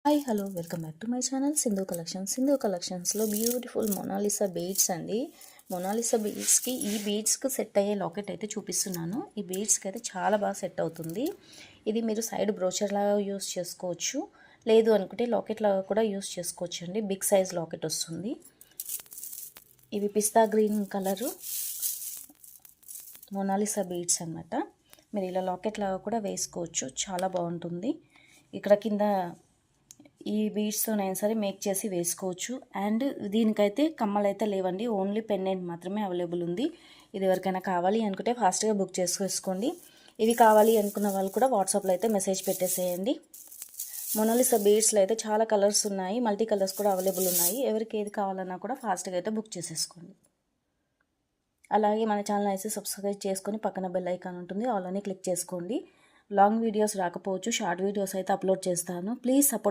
Hi hello welcome back to my channel Sindhu collections. Sindhu కలెక్షన్స్లో beautiful Mona Lisa beads అండి. Mona Lisa బీడ్స్కి ఈ బీడ్స్కి సెట్ అయ్యే లాకెట్ అయితే చూపిస్తున్నాను. ఈ బీడ్స్కి అయితే చాలా బాగా సెట్ అవుతుంది. ఇది మీరు సైడ్ బ్రోచర్ లాగా యూస్ చేసుకోవచ్చు, లేదు అనుకుంటే లాకెట్ లాగా కూడా యూస్ చేసుకోవచ్చు అండి. బిగ్ సైజ్ లాకెట్ వస్తుంది. ఇవి పిస్తా గ్రీన్ కలరు మొనాలిసా బీడ్స్ అన్నమాట. మీరు ఇలా లాకెట్ లాగా కూడా వేసుకోవచ్చు, చాలా బాగుంటుంది. ఇక్కడ కింద ఈ బీడ్స్తోనైనా సరే మేక్ చేసి వేసుకోవచ్చు. అండ్ దీనికైతే కమ్మలు అయితే లేవండి, ఓన్లీ పెండెంట్ మాత్రమే అవైలబుల్ ఉంది. ఇది ఎవరికైనా కావాలి అనుకుంటే ఫాస్ట్గా బుక్ చేసుకోండి. ఇవి కావాలి అనుకున్న వాళ్ళు కూడా వాట్సాప్లో అయితే మెసేజ్ పెట్టేసేయండి. మొనాలిసా బీడ్స్లో అయితే చాలా కలర్స్ ఉన్నాయి, మల్టీ కలర్స్ కూడా అవైలబుల్ ఉన్నాయి. ఎవరికి ఏది కావాలన్నా కూడా ఫాస్ట్గా అయితే బుక్ చేసేసుకోండి. అలాగే మన ఛానల్ అయితే సబ్స్క్రైబ్ చేసుకొని పక్కన బెల్ ఐకాన్ ఉంటుంది, ఆల్ అని క్లిక్ చేసుకోండి. లాంగ్ వీడియోస్ రాకపోవచ్చు, షార్ట్ వీడియోస్ అయితే అప్లోడ్ చేస్తాను. Please support